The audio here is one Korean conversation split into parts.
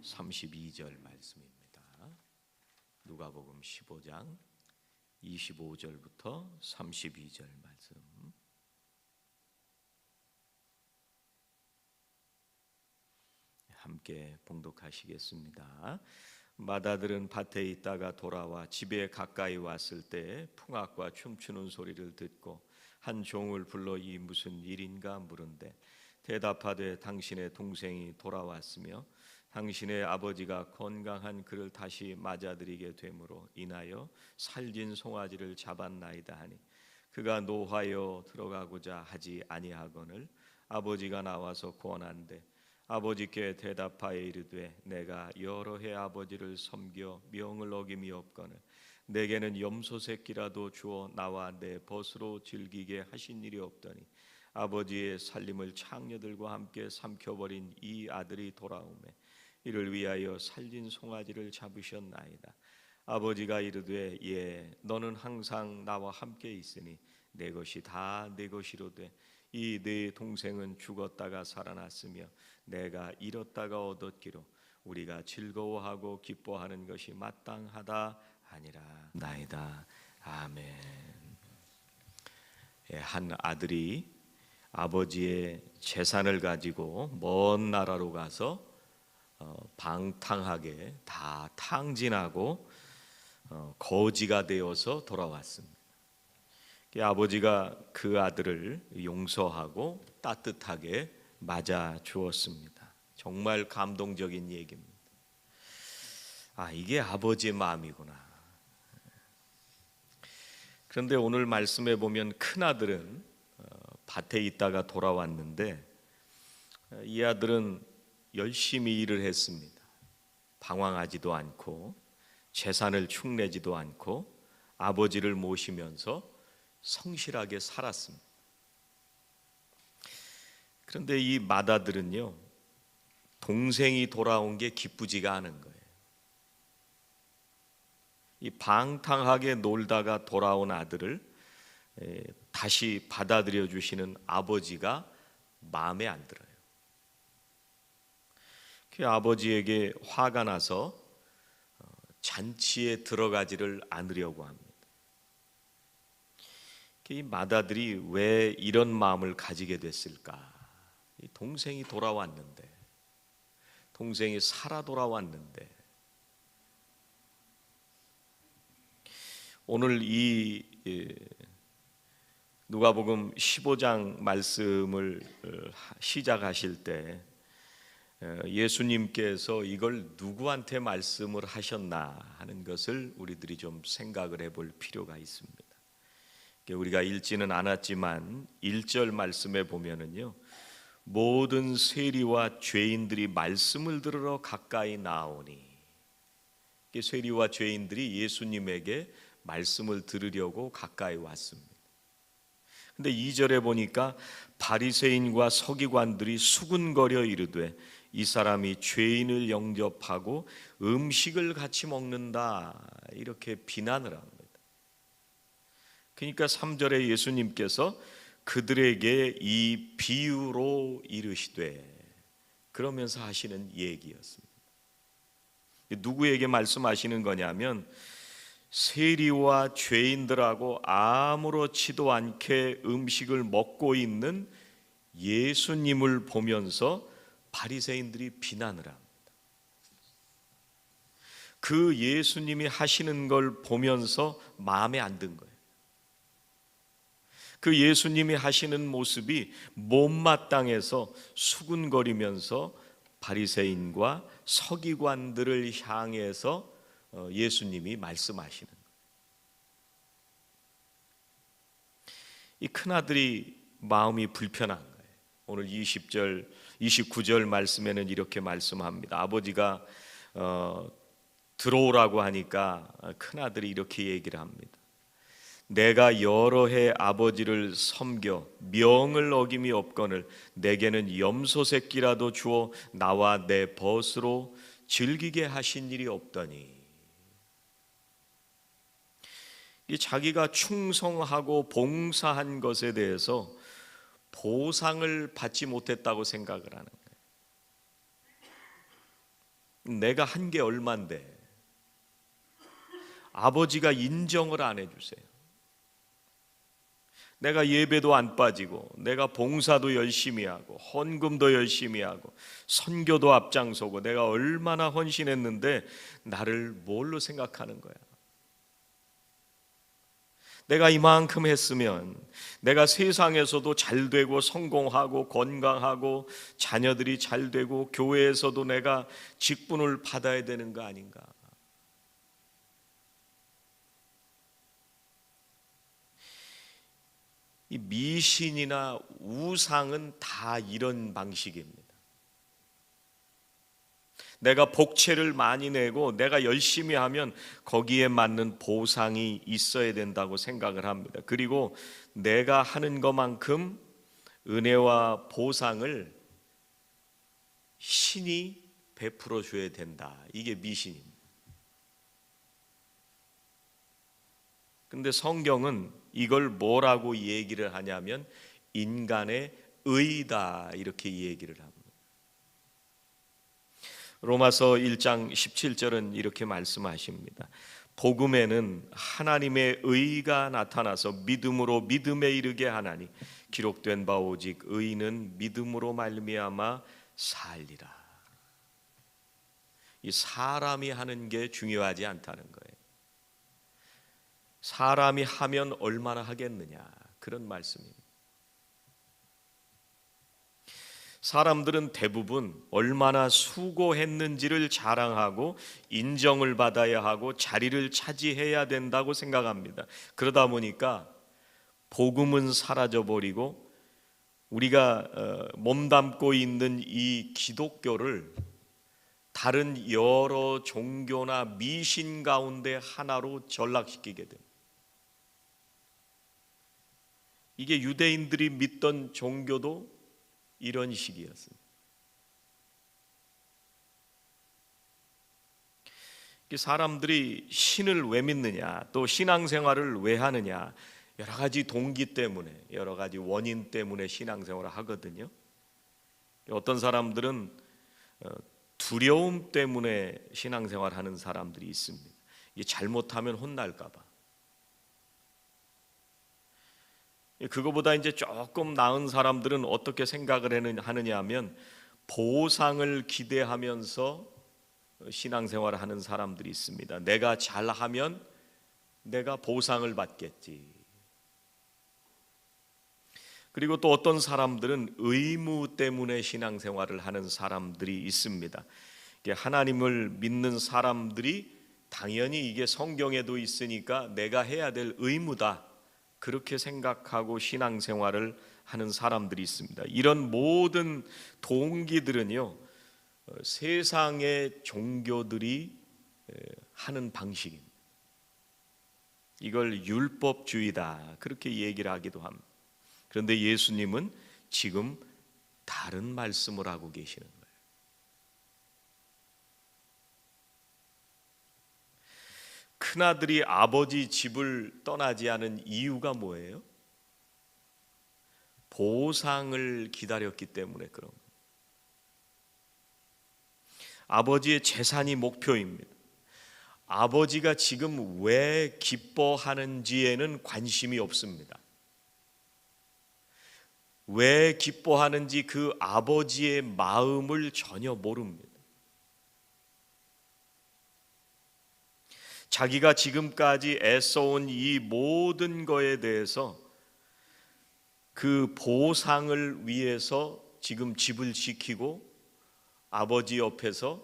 32절 말씀입니다. 누가복음 15장 25절부터 32절 말씀. 함께 봉독하시겠습니다. 마다들은 밭에 있다가 돌아와 집에 가까이 왔을 때 풍악과 춤추는 소리를 듣고 한 종을 불러 이 무슨 일인가 물은데 대답하되 당신의 동생이 돌아왔으며 당신의 아버지가 건강한 그를 다시 맞아들이게 되므로 인하여 살진 송아지를 잡았나이다 하니 그가 노하여 들어가고자 하지 아니하거늘 아버지가 나와서 권한대 아버지께 대답하여 이르되 내가 여러 해 아버지를 섬겨 명을 어김이 없거늘 내게는 염소 새끼라도 주어 나와 내 벗으로 즐기게 하신 일이 없더니 아버지의 살림을 창녀들과 함께 삼켜버린 이 아들이 돌아오매 이를 위하여 살진 송아지를 잡으셨나이다. 아버지가 이르되 예 너는 항상 나와 함께 있으니 내 것이 다 내 것이로되 이 네 동생은 죽었다가 살아났으며 내가 잃었다가 얻었기로 우리가 즐거워하고 기뻐하는 것이 마땅하다 하니라 나이다. 아멘. 한 아들이 아버지의 재산을 가지고 먼 나라로 가서 방탕하게 다 탕진하고 거지가 되어서 돌아왔습니다. 아버지가 그 아들을 용서하고 따뜻하게 맞아 주었습니다. 정말 감동적인 얘기입니다. 이게 아버지의 마음이구나. 그런데 오늘 말씀에 보면 큰아들은 밭에 있다가 돌아왔는데 이 아들은 열심히 일을 했습니다. 방황하지도 않고 재산을 축내지도 않고 아버지를 모시면서 성실하게 살았습니다. 그런데 이 맏아들은요 동생이 돌아온 게 기쁘지가 않은 거예요. 이 방탕하게 놀다가 돌아온 아들을 다시 받아들여 주시는 아버지가 마음에 안 들어요. 그 아버지에게 화가 나서 잔치에 들어가지를 않으려고 합니다. 이 맏아들이 왜 이런 마음을 가지게 됐을까? 동생이 돌아왔는데, 동생이 살아 돌아왔는데, 오늘 이 누가복음 15장 말씀을 시작하실 때 예수님께서 이걸 누구한테 말씀을 하셨나 하는 것을 우리들이 좀 생각을 해볼 필요가 있습니다. 우리가 읽지는 않았지만 1절 말씀에 보면은요 모든 세리와 죄인들이 말씀을 들으러 가까이 나오니 세리와 죄인들이 예수님에게 말씀을 들으려고 가까이 왔습니다. 근데 2절에 보니까 바리새인과 서기관들이 수군거려 이르되 이 사람이 죄인을 영접하고 음식을 같이 먹는다 이렇게 비난을 합니다. 그러니까 3절에 예수님께서 그들에게 이 비유로 이르시되 그러면서 하시는 얘기였습니다. 누구에게 말씀하시는 거냐면 세리와 죄인들하고 아무렇지도 않게 음식을 먹고 있는 예수님을 보면서 바리새인들이 비난을 합니다. 그 예수님이 하시는 걸 보면서 마음에 안 든 거예요. 그 예수님이 하시는 모습이 못마땅해서 수군거리면서 바리새인과 서기관들을 향해서 예수님이 말씀하시는 거예요. 이 큰아들이 마음이 불편한 거예요. 오늘 20절, 29절 말씀에는 이렇게 말씀합니다. 아버지가 들어오라고 하니까 큰아들이 이렇게 얘기를 합니다. 내가 여러 해 아버지를 섬겨 명을 어김이 없거늘 내게는 염소 새끼라도 주어 나와 내 벗으로 즐기게 하신 일이 없더니 이 자기가 충성하고 봉사한 것에 대해서 보상을 받지 못했다고 생각을 하는 거예요. 내가 한 게 얼만데 아버지가 인정을 안 해주세요. 내가 예배도 안 빠지고, 내가 봉사도 열심히 하고, 헌금도 열심히 하고, 선교도 앞장서고, 내가 얼마나 헌신했는데 나를 뭘로 생각하는 거야? 내가 이만큼 했으면 내가 세상에서도 잘 되고 성공하고 건강하고 자녀들이 잘 되고 교회에서도 내가 직분을 받아야 되는 거 아닌가? 이 미신이나 우상은 다 이런 방식입니다. 내가 복채를 많이 내고 내가 열심히 하면 거기에 맞는 보상이 있어야 된다고 생각을 합니다. 그리고 내가 하는 것만큼 은혜와 보상을 신이 베풀어 줘야 된다. 이게 미신입니다. 근데 성경은 이걸 뭐라고 얘기를 하냐면 인간의 의다 이렇게 얘기를 합니다. 로마서 1장 17절은 이렇게 말씀하십니다. 복음에는 하나님의 의가 나타나서 믿음으로 믿음에 이르게 하나니 기록된 바 오직 의인은 믿음으로 말미암아 살리라. 이 사람이 하는 게 중요하지 않다는 거예요. 사람이 하면 얼마나 하겠느냐 그런 말씀입니다. 사람들은 대부분 얼마나 수고했는지를 자랑하고 인정을 받아야 하고 자리를 차지해야 된다고 생각합니다. 그러다 보니까 복음은 사라져버리고 우리가 몸담고 있는 이 기독교를 다른 여러 종교나 미신 가운데 하나로 전락시키게 됩니다. 이게 유대인들이 믿던 종교도 이런 식이었습니다. 사람들이 신을 왜 믿느냐, 또 신앙생활을 왜 하느냐, 여러 가지 동기 때문에, 여러 가지 원인 때문에 신앙생활을 하거든요. 어떤 사람들은 두려움 때문에 신앙생활 하는 사람들이 있습니다. 이게 잘못하면 혼날까 봐. 그거보다 이제 조금 나은 사람들은 어떻게 생각을 하느냐 하면 보상을 기대하면서 신앙생활을 하는 사람들이 있습니다. 내가 잘하면 내가 보상을 받겠지. 그리고 또 어떤 사람들은 의무 때문에 신앙생활을 하는 사람들이 있습니다. 하나님을 믿는 사람들이 당연히 이게 성경에도 있으니까 내가 해야 될 의무다. 그렇게 생각하고 신앙생활을 하는 사람들이 있습니다. 이런 모든 동기들은요, 세상의 종교들이 하는 방식입니다. 이걸 율법주의다 그렇게 얘기를 하기도 합니다. 그런데 예수님은 지금 다른 말씀을 하고 계시는 거예요. 큰아들이 아버지 집을 떠나지 않은 이유가 뭐예요? 보상을 기다렸기 때문에 그런 거예요. 아버지의 재산이 목표입니다. 아버지가 지금 왜 기뻐하는지에는 관심이 없습니다. 왜 기뻐하는지 그 아버지의 마음을 전혀 모릅니다. 자기가 지금까지 애써온 이 모든 거에 대해서 그 보상을 위해서 지금 집을 지키고 아버지 옆에서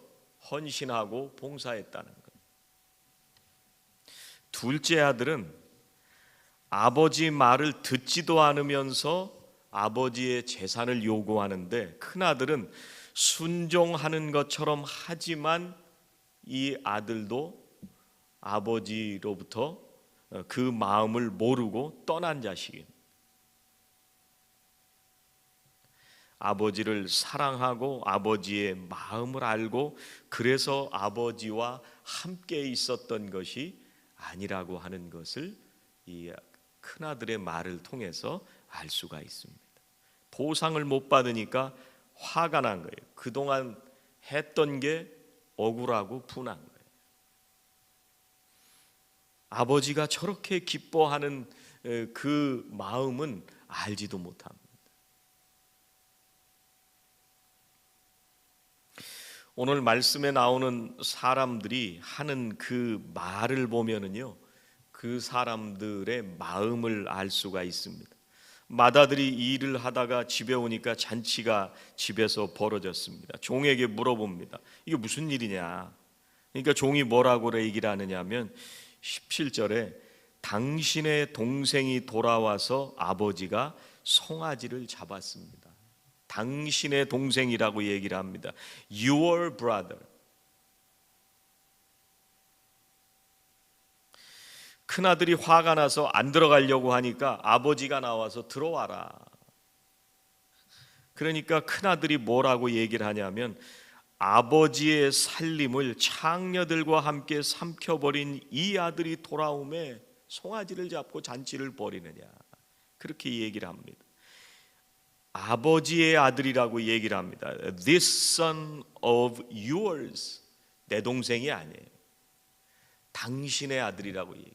헌신하고 봉사했다는 거예요. 둘째 아들은 아버지 말을 듣지도 않으면서 아버지의 재산을 요구하는데 큰아들은 순종하는 것처럼 하지만 이 아들도 아버지로부터 그 마음을 모르고 떠난 자식입니다. 아버지를 사랑하고 아버지의 마음을 알고 그래서 아버지와 함께 있었던 것이 아니라고 하는 것을 이 큰아들의 말을 통해서 알 수가 있습니다. 보상을 못 받으니까 화가 난 거예요. 그동안 했던 게 억울하고 분한 거예요. 아버지가 저렇게 기뻐하는 그 마음은 알지도 못합니다. 오늘 말씀에 나오는 사람들이 하는 그 말을 보면은요, 그 사람들의 마음을 알 수가 있습니다. 맏아들이 일을 하다가 집에 오니까 잔치가 집에서 벌어졌습니다. 종에게 물어봅니다. 이게 무슨 일이냐? 그러니까 종이 뭐라고 얘기를 하느냐면 17절에 당신의 동생이 돌아와서 아버지가 송아지를 잡았습니다. 당신의 동생이라고 얘기를 합니다. Your brother. 큰아들이 화가 나서 안 들어가려고 하니까 아버지가 나와서 들어와라. 그러니까 큰아들이 뭐라고 얘기를 하냐면 아버지의 살림을 창녀들과 함께 삼켜버린 이 아들이 돌아오매 송아지를 잡고 잔치를 벌이느냐, 그렇게 얘기를 합니다. 아버지의 아들이라고 얘기를 합니다. This son of yours. 내 동생이 아니에요. 당신의 아들이라고 얘기해요.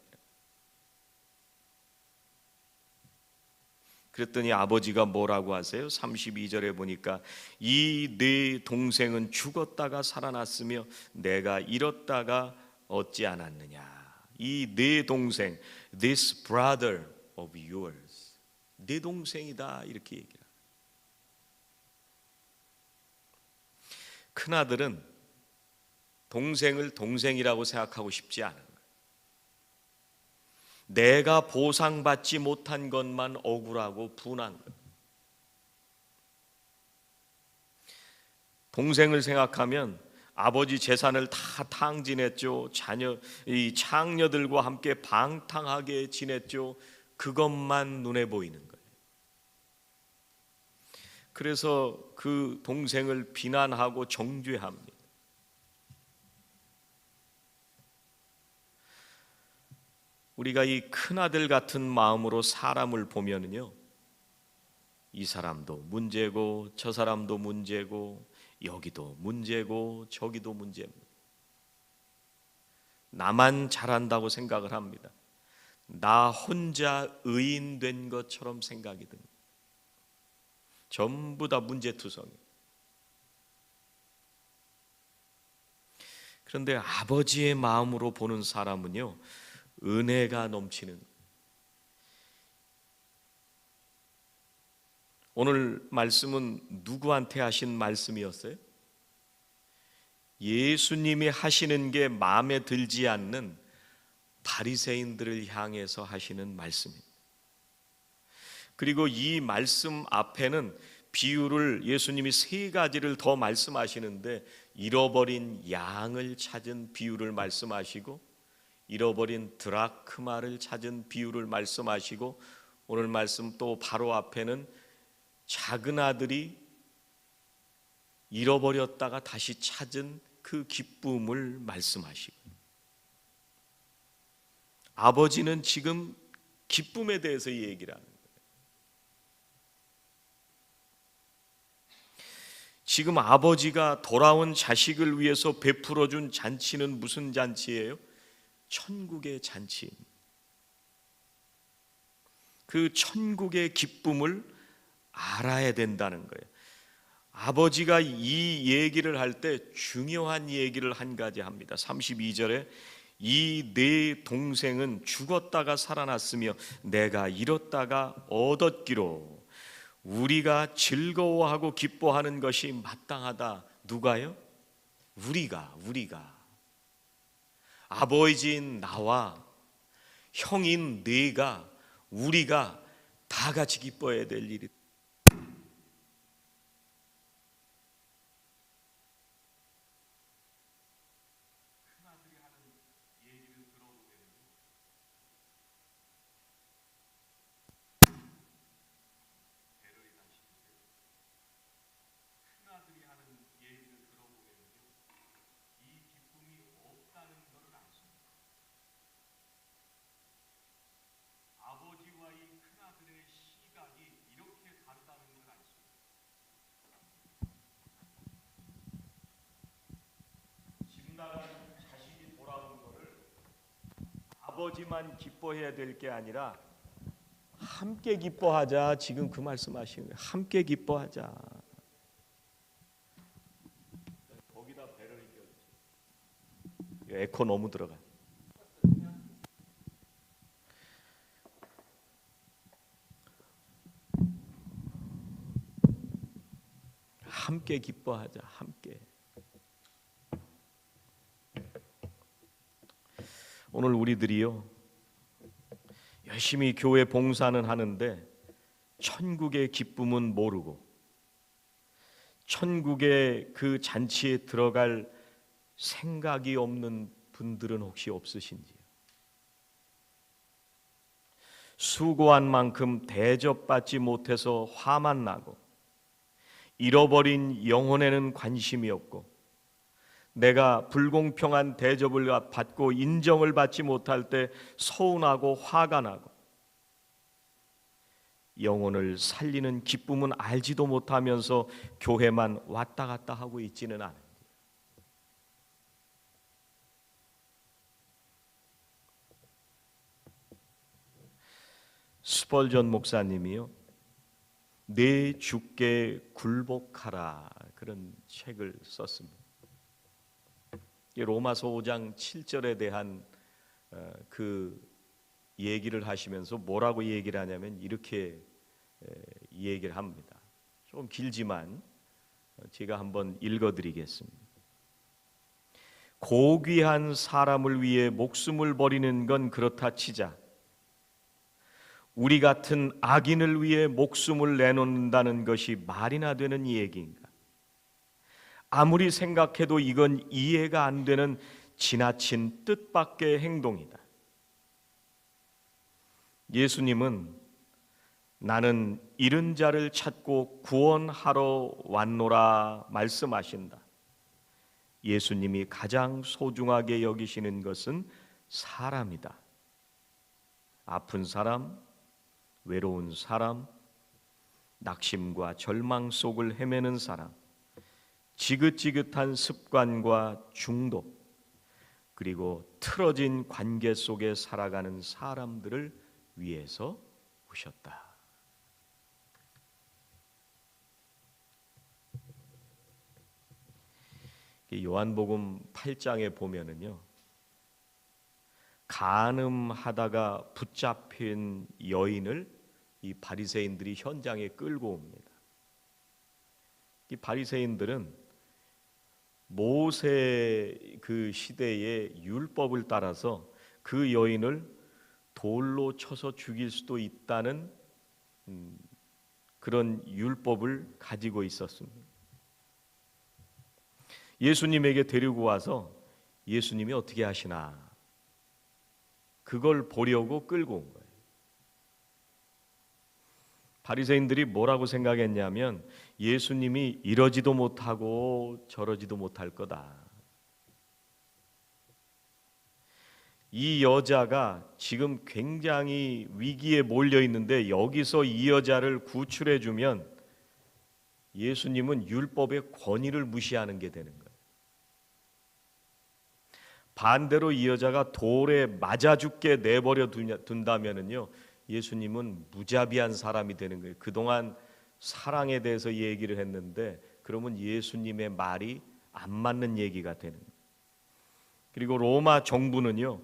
그랬더니 아버지가 뭐라고 하세요? 32절에 보니까 이 네 동생은 죽었다가 살아났으며 내가 잃었다가 얻지 않았느냐. 이 네 동생, this brother of yours, 네 동생이다, 이렇게 얘기해요. 큰아들은 동생을 동생이라고 생각하고 싶지 않은 거예요. 내가 보상받지 못한 것만 억울하고 분한 거예요. 동생을 생각하면 아버지 재산을 다 탕진했죠. 이 창녀들과 함께 방탕하게 지냈죠. 그것만 눈에 보이는 거예요. 그래서 그 동생을 비난하고 정죄합니다. 우리가 이 큰아들 같은 마음으로 사람을 보면은요, 이 사람도 문제고 저 사람도 문제고 여기도 문제고 저기도 문제입니다. 나만 잘한다고 생각을 합니다. 나 혼자 의인된 것처럼 생각이 듭니다. 전부 다 문제투성이. 그런데 아버지의 마음으로 보는 사람은요, 은혜가 넘치는. 오늘 말씀은 누구한테 하신 말씀이었어요? 예수님이 하시는 게 마음에 들지 않는 바리새인들을 향해서 하시는 말씀입니다. 그리고 이 말씀 앞에는 비유를 예수님이 세 가지를 더 말씀하시는데, 잃어버린 양을 찾은 비유를 말씀하시고, 잃어버린 드라크마를 찾은 비유를 말씀하시고, 오늘 말씀 또 바로 앞에는 작은 아들이 잃어버렸다가 다시 찾은 그 기쁨을 말씀하시고, 아버지는 지금 기쁨에 대해서 얘기를 하는 거예요. 지금 아버지가 돌아온 자식을 위해서 베풀어 준 잔치는 무슨 잔치예요? 천국의 잔치입니다. 그 천국의 기쁨을 알아야 된다는 거예요. 아버지가 이 얘기를 할 때 중요한 얘기를 한 가지 합니다. 32절에 이 네 동생은 죽었다가 살아났으며 내가 잃었다가 얻었기로 우리가 즐거워하고 기뻐하는 것이 마땅하다. 누가요? 우리가 아버지인 나와 형인 네가, 우리가 다 같이 기뻐해야 될 일이. 아버지와 이 큰아들의 시각이 이렇게 죽인다는 자식이 돌아온 거를 아버지만 기뻐해야 될 게 아니라 함께 기뻐하자. 지금 그 말씀하시는 거예요. 함께 기뻐하자. 거기다 배를 끼워. 에코 너무 들어가. 함께 기뻐하자. 함께. 오늘 우리들이요, 열심히 교회 봉사는 하는데 천국의 기쁨은 모르고 천국의 그 잔치에 들어갈 생각이 없는 분들은 혹시 없으신지요? 수고한 만큼 대접받지 못해서 화만 나고 잃어버린 영혼에는 관심이 없고 내가 불공평한 대접을 받고 인정을 받지 못할 때 서운하고 화가 나고 영혼을 살리는 기쁨은 알지도 못하면서 교회만 왔다 갔다 하고 있지는 않아요. 스펄전 목사님이요, 내 주께 굴복하라, 그런 책을 썼습니다. 로마서 5장 7절에 대한 그 얘기를 하시면서 뭐라고 얘기를 하냐면 이렇게 얘기를 합니다. 좀 길지만 제가 한번 읽어드리겠습니다. 고귀한 사람을 위해 목숨을 버리는 건 그렇다 치자, 우리 같은 악인을 위해 목숨을 내놓는다는 것이 말이나 되는 얘기인가? 아무리 생각해도 이건 이해가 안 되는 지나친 뜻밖의 행동이다. 예수님은 나는 잃은 자를 찾고 구원하러 왔노라 말씀하신다. 예수님이 가장 소중하게 여기시는 것은 사람이다. 아픈 사람, 외로운 사람, 낙심과 절망 속을 헤매는 사람, 지긋지긋한 습관과 중독, 그리고 틀어진 관계 속에 살아가는 사람들을 위해서 오셨다. 요한복음 8장에 보면은요, 간음하다가 붙잡힌 여인을 이 바리새인들이 현장에 끌고 옵니다. 이 바리새인들은 모세 그 시대의 율법을 따라서 그 여인을 돌로 쳐서 죽일 수도 있다는 그런 율법을 가지고 있었습니다. 예수님에게 데리고 와서 예수님이 어떻게 하시나 그걸 보려고 끌고 온 거예요. 바리새인들이 뭐라고 생각했냐면 예수님이 이러지도 못하고 저러지도 못할 거다. 이 여자가 지금 굉장히 위기에 몰려 있는데 여기서 이 여자를 구출해 주면 예수님은 율법의 권위를 무시하는 게 되는 거예요. 반대로 이 여자가 돌에 맞아 죽게 내버려 둔다면은요, 예수님은 무자비한 사람이 되는 거예요. 그동안 사랑에 대해서 얘기를 했는데 그러면 예수님의 말이 안 맞는 얘기가 되는 거예요. 그리고 로마 정부는요,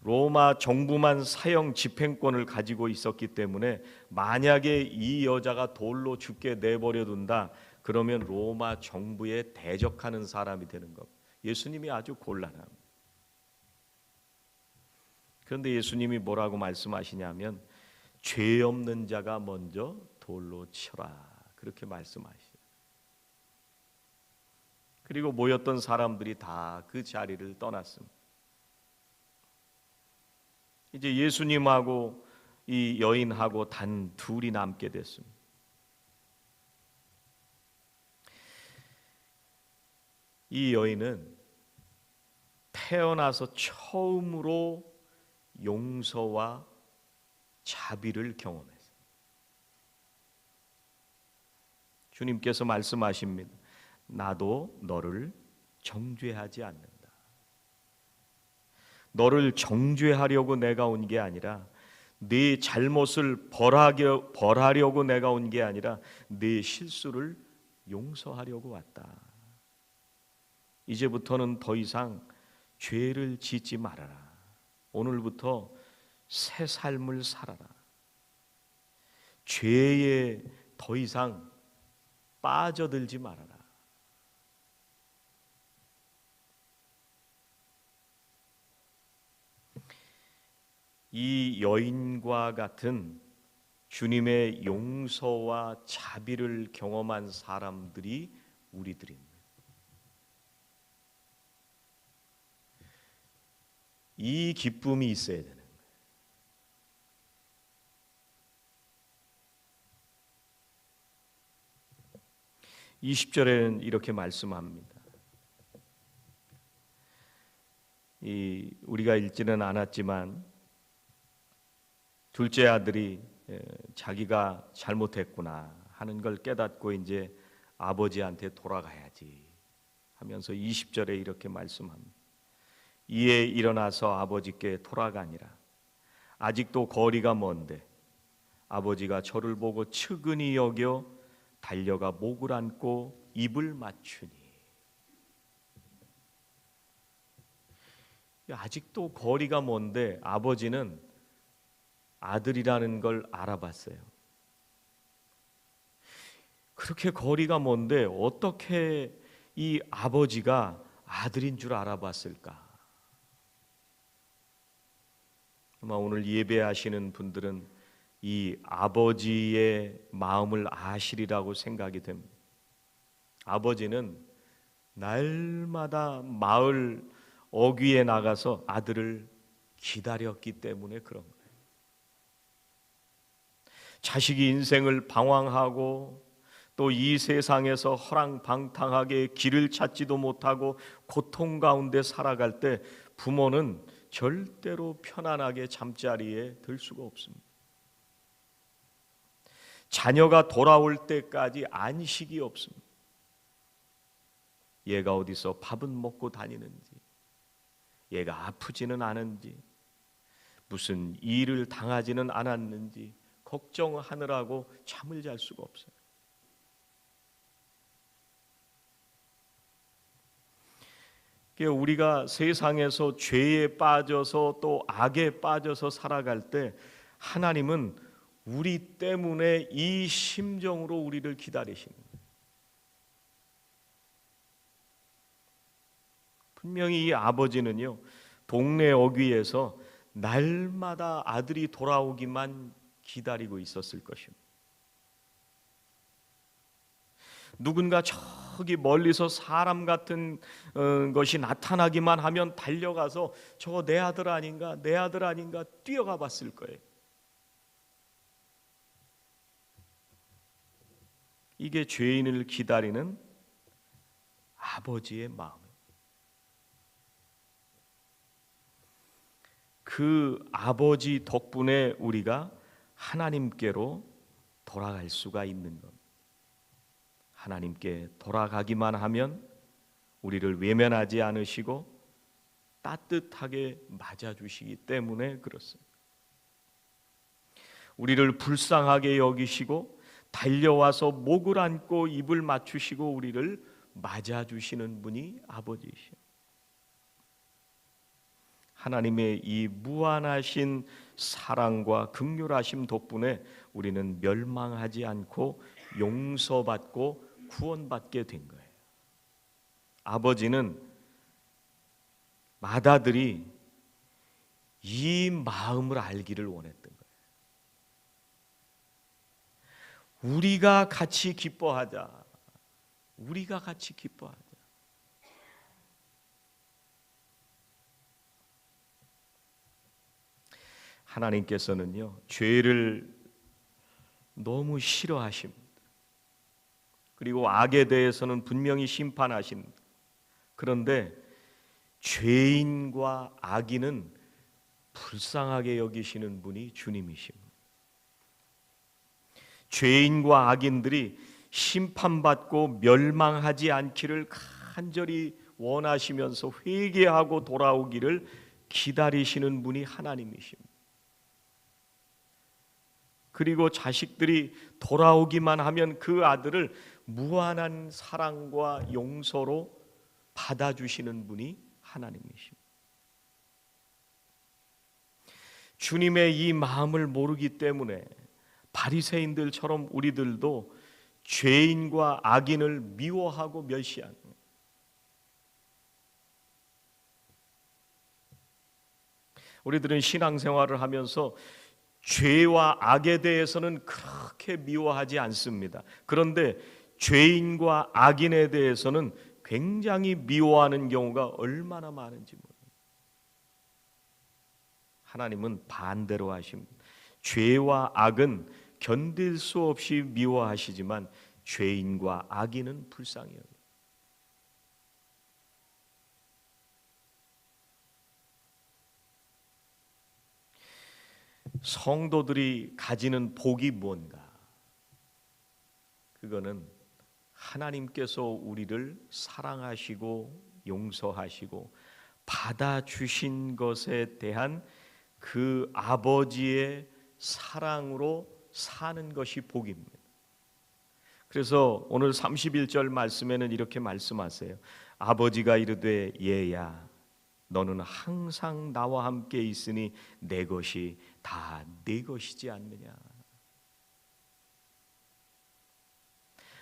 로마 정부만 사형 집행권을 가지고 있었기 때문에 만약에 이 여자가 돌로 죽게 내버려 둔다 그러면 로마 정부에 대적하는 사람이 되는 겁니다. 예수님이 아주 곤란합니다. 그런데 예수님이 뭐라고 말씀하시냐면 죄 없는 자가 먼저 돌로 쳐라, 그렇게 말씀하시죠. 그리고 모였던 사람들이 다 그 자리를 떠났습니다. 이제 예수님하고 이 여인하고 단 둘이 남게 됐습니다. 이 여인은 태어나서 처음으로 용서와 자비를 경험했어요. 주님께서 말씀하십니다. 나도 너를 정죄하지 않는다. 너를 정죄하려고 내가 온 게 아니라, 네 잘못을 벌하려고 내가 온 게 아니라 네 실수를 용서하려고 왔다. 이제부터는 더 이상 죄를 짓지 말아라. 오늘부터 새 삶을 살아라. 죄에 더 이상 빠져들지 말아라. 이 여인과 같은 주님의 용서와 자비를 경험한 사람들이 우리들입니다. 이 기쁨이 있어야 되는 거예요. 20절에는 이렇게 말씀합니다. 우리가 읽지는 않았지만 둘째 아들이 자기가 잘못했구나 하는 걸 깨닫고 이제 아버지한테 돌아가야지 하면서 20절에 이렇게 말씀합니다. 이에 일어나서 아버지께 돌아가니라. 아직도 거리가 먼데 아버지가 저를 보고 측은히 여겨 달려가 목을 안고 입을 맞추니. 아직도 거리가 먼데 아버지는 아들이라는 걸 알아봤어요. 그렇게 거리가 먼데 어떻게 이 아버지가 아들인 줄 알아봤을까? 아마 오늘 예배하시는 분들은 이 아버지의 마음을 아시리라고 생각이 됩니다. 아버지는 날마다 마을 어귀에 나가서 아들을 기다렸기 때문에 그런 거예요. 자식이 인생을 방황하고 또 이 세상에서 허랑방탕하게 길을 찾지도 못하고 고통 가운데 살아갈 때 부모는 절대로 편안하게 잠자리에 들 수가 없습니다. 자녀가 돌아올 때까지 안식이 없습니다. 얘가 어디서 밥은 먹고 다니는지, 얘가 아프지는 않은지, 무슨 일을 당하지는 않았는지 걱정하느라고 잠을 잘 수가 없어요. 우리가 세상에서 죄에 빠져서 또 악에 빠져서 살아갈 때 하나님은 우리 때문에 이 심정으로 우리를 기다리시는 거예요. 분명히 이 아버지는요, 동네 어귀에서 날마다 아들이 돌아오기만 기다리고 있었을 것입니다. 누군가 저기 멀리서 사람 같은 것이 나타나기만 하면 달려가서 저거 내 아들 아닌가, 내 아들 아닌가 뛰어가 봤을 거예요. 이게 죄인을 기다리는 아버지의 마음. 그 아버지 덕분에 우리가 하나님께로 돌아갈 수가 있는 것. 하나님께 돌아가기만 하면 우리를 외면하지 않으시고 따뜻하게 맞아주시기 때문에 그렇습니다. 우리를 불쌍하게 여기시고 달려와서 목을 안고 입을 맞추시고 우리를 맞아주시는 분이 아버지이시오. 하나님의 이 무한하신 사랑과 긍휼하심 덕분에 우리는 멸망하지 않고 용서받고 구원받게 된 거예요. 아버지는 맏아들이 이 마음을 알기를 원했던 거예요. 우리가 같이 기뻐하자. 우리가 같이 기뻐하자. 하나님께서는요, 죄를 너무 싫어하십니다. 그리고 악에 대해서는 분명히 심판하십니다. 그런데 죄인과 악인은 불쌍하게 여기시는 분이 주님이십니다. 죄인과 악인들이 심판받고 멸망하지 않기를 간절히 원하시면서 회개하고 돌아오기를 기다리시는 분이 하나님이십니다. 그리고 자식들이 돌아오기만 하면 그 아들을 무한한 사랑과 용서로 받아주시는 분이 하나님이십니다. 주님의 이 마음을 모르기 때문에 바리새인들처럼 우리들도 죄인과 악인을 미워하고 멸시하는 거예요. 우리들은 신앙생활을 하면서 죄와 악에 대해서는 그렇게 미워하지 않습니다. 그런데 죄인과 악인에 대해서는 굉장히 미워하는 경우가 얼마나 많은지 모릅니다. 하나님은 반대로 하십니다. 죄와 악은 견딜 수 없이 미워하시지만 죄인과 악인은 불쌍히 여깁니다. 성도들이 가지는 복이 뭔가? 그거는 하나님께서 우리를 사랑하시고 용서하시고 받아주신 것에 대한 그 아버지의 사랑으로 사는 것이 복입니다. 그래서 오늘 31절 말씀에는 이렇게 말씀하세요. 아버지가 이르되 얘야 너는 항상 나와 함께 있으니 내 것이 다 네 것이지 않느냐.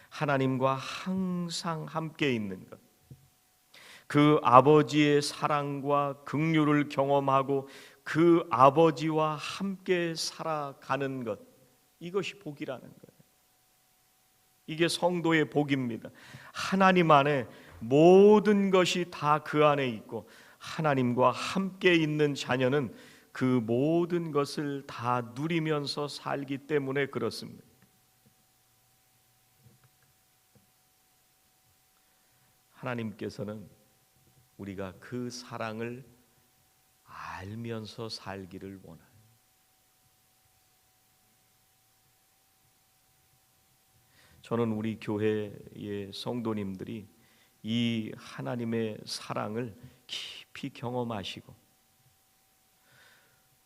하나님과 항상 함께 있는 것, 그 아버지의 사랑과 긍휼을 경험하고 그 아버지와 함께 살아가는 것, 이것이 복이라는 거예요. 이게 성도의 복입니다. 하나님 안에 모든 것이 다 그 안에 있고 하나님과 함께 있는 자녀는 그 모든 것을 다 누리면서 살기 때문에 그렇습니다. 하나님께서는 우리가 그 사랑을 알면서 살기를 원해요. 저는 우리 교회의 성도님들이 이 하나님의 사랑을 깊이 경험하시고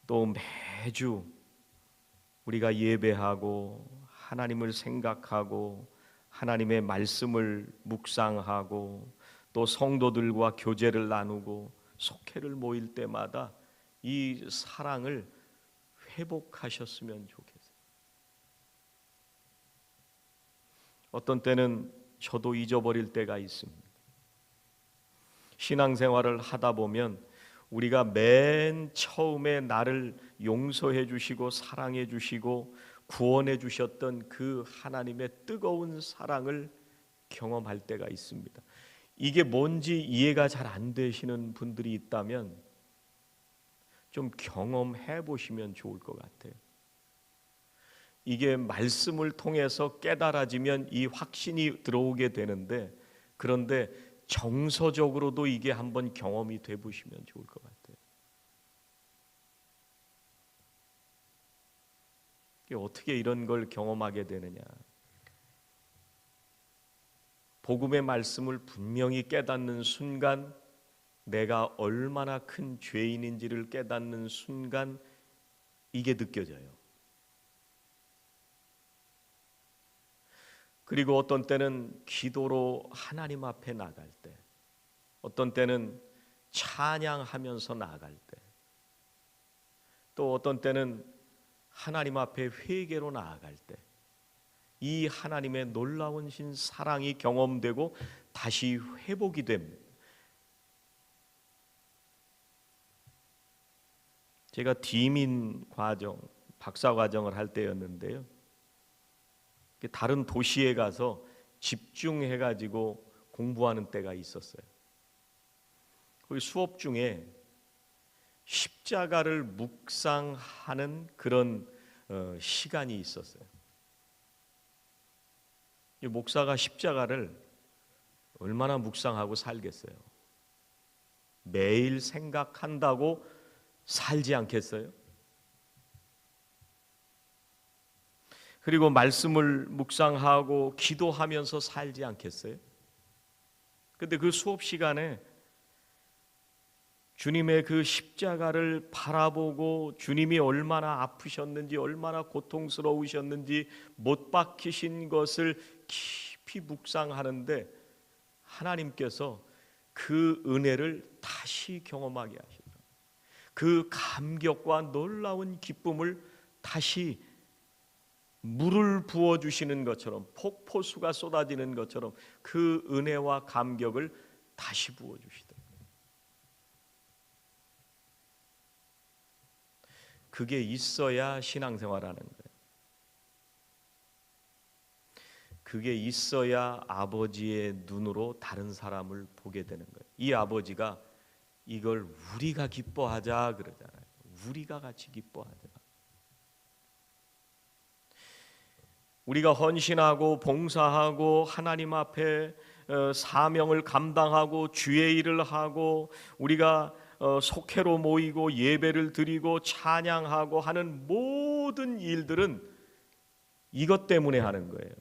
또 매주 우리가 예배하고 하나님을 생각하고 하나님의 말씀을 묵상하고 또 성도들과 교제를 나누고 속회를 모일 때마다 이 사랑을 회복하셨으면 좋겠어요. 어떤 때는 저도 잊어버릴 때가 있습니다. 신앙생활을 하다 보면 우리가 맨 처음에 나를 용서해 주시고 사랑해 주시고 구원해 주셨던 그 하나님의 뜨거운 사랑을 경험할 때가 있습니다. 이게 뭔지 이해가 잘 안 되시는 분들이 있다면 좀 경험해 보시면 좋을 것 같아요. 이게 말씀을 통해서 깨달아지면 이 확신이 들어오게 되는데, 그런데 정서적으로도 이게 한번 경험이 돼 보시면 좋을 것 같아요. 이게 어떻게 이런 걸 경험하게 되느냐? 복음의 말씀을 분명히 깨닫는 순간, 내가 얼마나 큰 죄인인지를 깨닫는 순간 이게 느껴져요. 그리고 어떤 때는 기도로 하나님 앞에 나갈 때, 어떤 때는 찬양하면서 나갈 때, 또 어떤 때는 하나님 앞에 회개로 나아갈 때, 이 하나님의 놀라운 신 사랑이 경험되고 다시 회복이 됩니다. 제가 디민 과정, 박사 과정을 할 때였는데요. 다른 도시에 가서 집중해가지고 공부하는 때가 있었어요. 거기 수업 중에 십자가를 묵상하는 그런 시간이 있었어요. 이 목사가 십자가를 얼마나 묵상하고 살겠어요? 매일 생각한다고 살지 않겠어요? 그리고 말씀을 묵상하고 기도하면서 살지 않겠어요? 근데 그 수업 시간에 주님의 그 십자가를 바라보고 주님이 얼마나 아프셨는지, 얼마나 고통스러우셨는지, 못 박히신 것을 깊이 묵상하는데 하나님께서 그 은혜를 다시 경험하게 하시더라고요. 그 감격과 놀라운 기쁨을 다시 물을 부어주시는 것처럼, 폭포수가 쏟아지는 것처럼 그 은혜와 감격을 다시 부어주시더라고요. 그게 있어야 신앙생활하는 거예요. 그게 있어야 아버지의 눈으로 다른 사람을 보게 되는 거예요. 이 아버지가 이걸 우리가 기뻐하자 그러잖아요. 우리가 같이 기뻐하자. 우리가 헌신하고 봉사하고 하나님 앞에 사명을 감당하고 주의 일을 하고 우리가 속회로 모이고 예배를 드리고 찬양하고 하는 모든 일들은 이것 때문에 하는 거예요.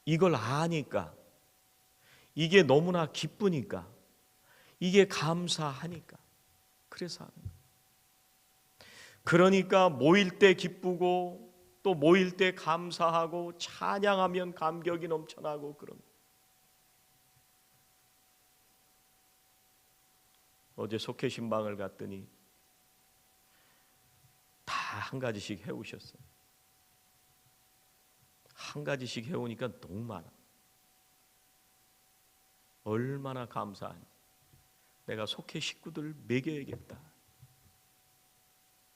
이걸 아니까, 이게 너무나 기쁘니까, 이게 감사하니까 그래서 하는 거예요. 그러니까 모일 때 기쁘고 또 모일 때 감사하고 찬양하면 감격이 넘쳐나고 그럽니다. 어제 속회 신방을 갔더니 다 한 가지씩 해오셨어요. 한 가지씩 해오니까 너무 많아. 얼마나 감사한지. 내가 속회 식구들을 먹여야겠다,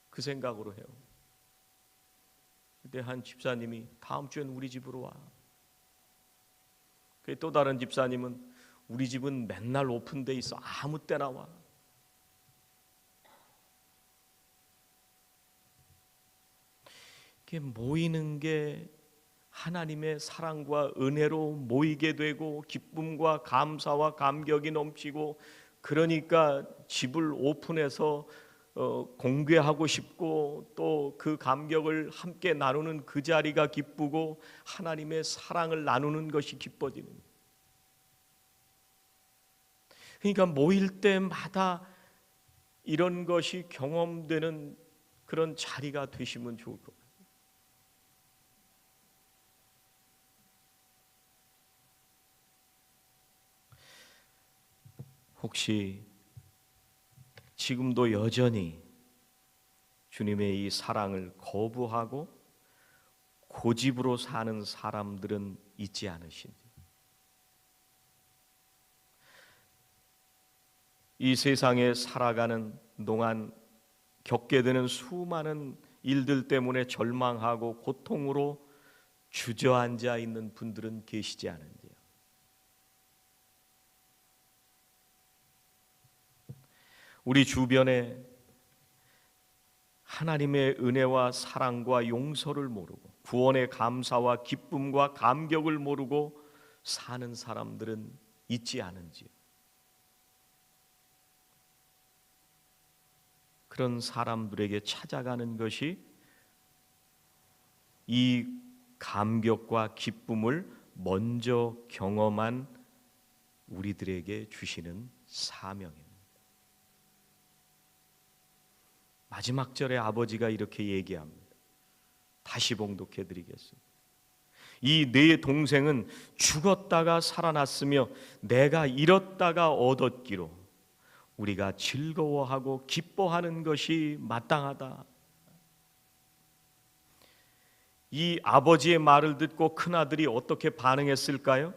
그 생각으로 해요. 그때 한 집사님이 다음 주엔 우리 집으로 와. 또 다른 집사님은 우리 집은 맨날 오픈돼 있어, 아무 때나 와. 이게 모이는 게 하나님의 사랑과 은혜로 모이게 되고 기쁨과 감사와 감격이 넘치고, 그러니까 집을 오픈해서 공개하고 싶고 또 그 감격을 함께 나누는 그 자리가 기쁘고 하나님의 사랑을 나누는 것이 기뻐지는 거예요. 그러니까 모일 때마다 이런 것이 경험되는 그런 자리가 되시면 좋을 것 같아요. 혹시 지금도 여전히 주님의 이 사랑을 거부하고 고집으로 사는 사람들은 있지 않으신지. 이 세상에 살아가는 동안 겪게 되는 수많은 일들 때문에 절망하고 고통으로 주저앉아 있는 분들은 계시지 않은지요. 우리 주변에 하나님의 은혜와 사랑과 용서를 모르고 구원의 감사와 기쁨과 감격을 모르고 사는 사람들은 있지 않은지요. 그런 사람들에게 찾아가는 것이 이 감격과 기쁨을 먼저 경험한 우리들에게 주시는 사명입니다. 마지막 절에 아버지가 이렇게 얘기합니다. 다시 봉독해 드리겠습니다. 이 네 동생은 죽었다가 살아났으며 내가 잃었다가 얻었기로 우리가 즐거워하고 기뻐하는 것이 마땅하다. 이 아버지의 말을 듣고 큰아들이 어떻게 반응했을까요?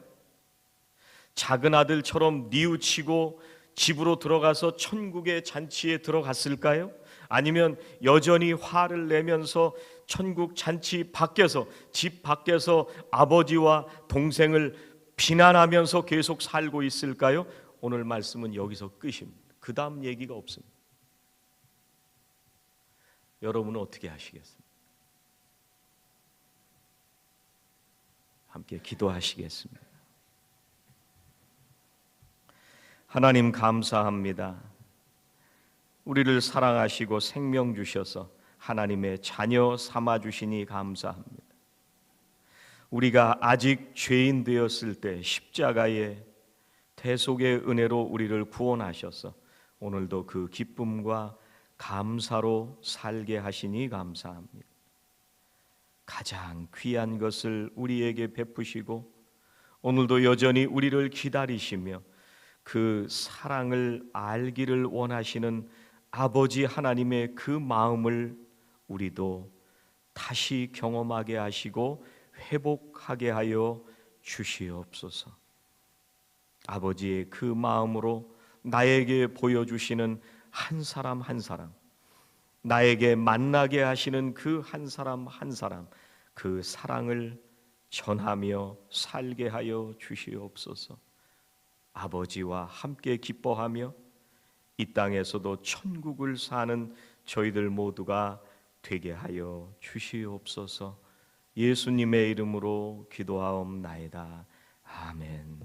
작은 아들처럼 뉘우치고 집으로 들어가서 천국의 잔치에 들어갔을까요? 아니면 여전히 화를 내면서 천국 잔치 밖에서, 집 밖에서 아버지와 동생을 비난하면서 계속 살고 있을까요? 오늘 말씀은 여기서 끝입니다. 그 다음 얘기가 없습니다. 여러분은 어떻게 하시겠습니까? 함께 기도하시겠습니다. 하나님 감사합니다. 우리를 사랑하시고 생명 주셔서 하나님의 자녀 삼아 주시니 감사합니다. 우리가 아직 죄인 되었을 때 십자가에 대속의 은혜로 우리를 구원하셔서 오늘도 그 기쁨과 감사로 살게 하시니 감사합니다. 가장 귀한 것을 우리에게 베푸시고 오늘도 여전히 우리를 기다리시며 그 사랑을 알기를 원하시는 아버지 하나님의 그 마음을 우리도 다시 경험하게 하시고 회복하게 하여 주시옵소서. 아버지의 그 마음으로 나에게 보여주시는 한 사람 한 사람, 나에게 만나게 하시는 그 한 사람 한 사람, 그 사랑을 전하며 살게 하여 주시옵소서. 아버지와 함께 기뻐하며 이 땅에서도 천국을 사는 저희들 모두가 되게 하여 주시옵소서. 예수님의 이름으로 기도하옵나이다. 아멘.